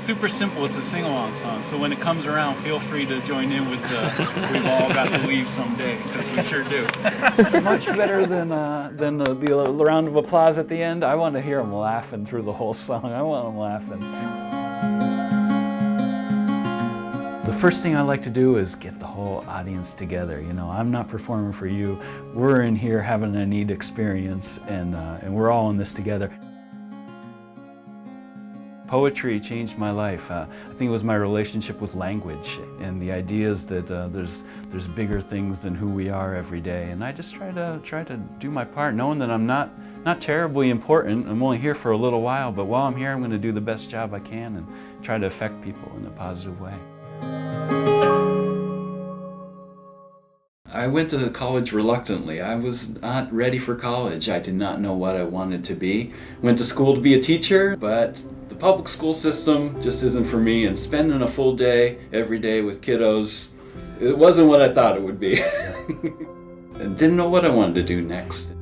super simple. It's a sing-along song. So when it comes around, feel free to join in with the "We've all got to leave someday," because we sure do. Much better than the round of applause at the end. I want to hear them laughing through the whole song. I want them laughing. The first thing I like to do is get the whole audience together. You know, I'm not performing for you. We're in here having a neat experience, and we're all in this together. Poetry changed my life. I think it was my relationship with language and the ideas that there's bigger things than who we are every day. And I just try to do my part, knowing that I'm not terribly important. I'm only here for a little while, but while I'm here, I'm going to do the best job I can and try to affect people in a positive way. I went to college reluctantly. I was not ready for college. I did not know what I wanted to be. Went to school to be a teacher, but the public school system just isn't for me, and spending a full day every day with kiddos, it wasn't what I thought it would be. And didn't know what I wanted to do next.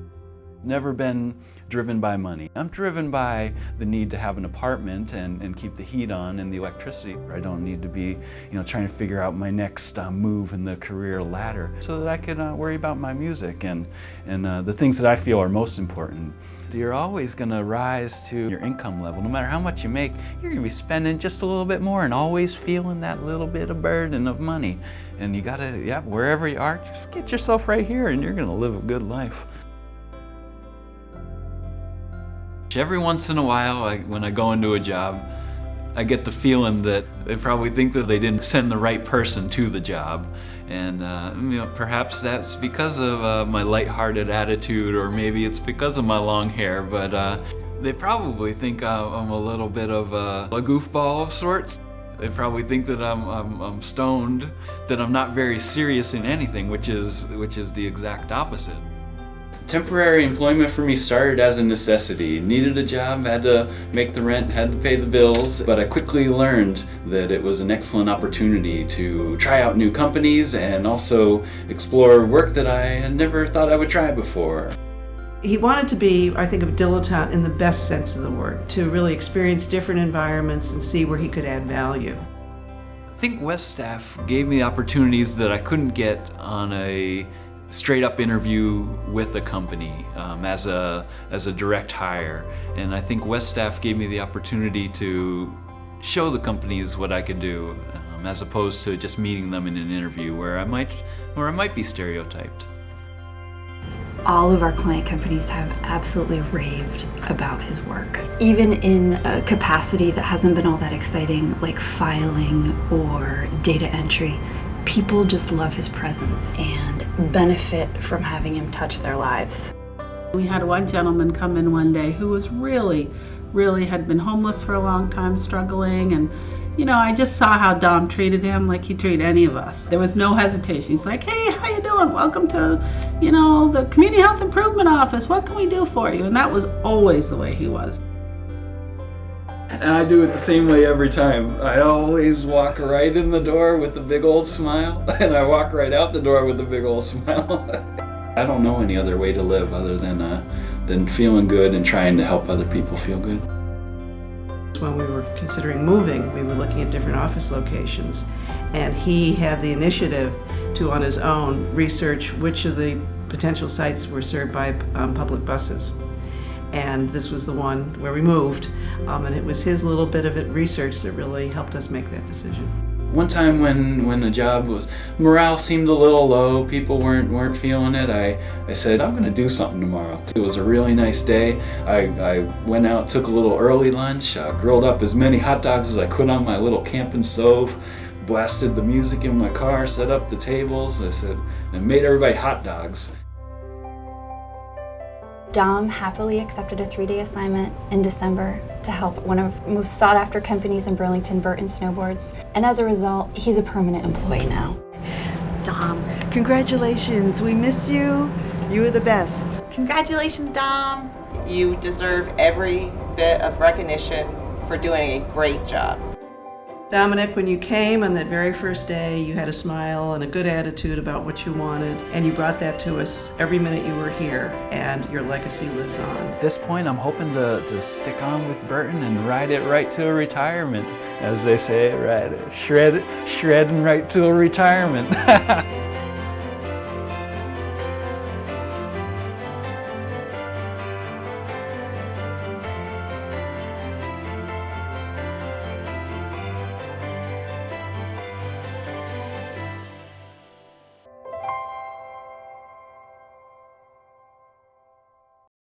Never been driven by money. I'm driven by the need to have an apartment and keep the heat on and the electricity. I don't need to be, trying to figure out my next move in the career ladder, so that I can worry about my music and the things that I feel are most important. You're always going to rise to your income level. No matter how much you make, you're going to be spending just a little bit more and always feeling that little bit of burden of money. And you got to, wherever you are, just get yourself right here and you're going to live a good life. Every once in a while, when I go into a job, I get the feeling that they probably think that they didn't send the right person to the job. And perhaps that's because of my lighthearted attitude, or maybe it's because of my long hair, but they probably think I'm a little bit of a goofball of sorts. They probably think that I'm stoned, that I'm not very serious in anything, which is the exact opposite. Temporary employment for me started as a necessity. Needed a job, had to make the rent, had to pay the bills, but I quickly learned that it was an excellent opportunity to try out new companies and also explore work that I had never thought I would try before. He wanted to be, I think, a dilettante in the best sense of the word, to really experience different environments and see where he could add value. I think Westaff gave me opportunities that I couldn't get on a straight-up interview with a company as a direct hire, and I think Westaff gave me the opportunity to show the companies what I could do, as opposed to just meeting them in an interview where I might be stereotyped. All of our client companies have absolutely raved about his work, even in a capacity that hasn't been all that exciting, like filing or data entry. People just love his presence and benefit from having him touch their lives. We had one gentleman come in one day who was really had been homeless for a long time, struggling, and I just saw how Dom treated him like he treated any of us. There was no hesitation. He's like, "Hey, how you doing? Welcome to, the Community Health Improvement Office. What can we do for you?" And that was always the way he was. And I do it the same way every time. I always walk right in the door with a big old smile, and I walk right out the door with a big old smile. I don't know any other way to live other than feeling good and trying to help other people feel good. When we were considering moving, we were looking at different office locations, and he had the initiative to, on his own, research which of the potential sites were served by public buses. And this was the one where we moved, and it was his little bit of research that really helped us make that decision. One time when the job morale seemed a little low, people weren't feeling it, I said, I'm going to do something tomorrow. It was a really nice day. I went out, took a little early lunch, grilled up as many hot dogs as I could on my little camping stove, blasted the music in my car, set up the tables, and made everybody hot dogs. Dom happily accepted a 3-day assignment in December to help one of the most sought-after companies in Burlington, Burton Snowboards. And as a result, he's a permanent employee now. Dom, congratulations. We miss you. You are the best. Congratulations, Dom. You deserve every bit of recognition for doing a great job. Dominic, when you came on that very first day, you had a smile and a good attitude about what you wanted, and you brought that to us every minute you were here, and your legacy lives on. At this point, I'm hoping to stick on with Burton and ride it right to a retirement. As they say, shredding right to a retirement.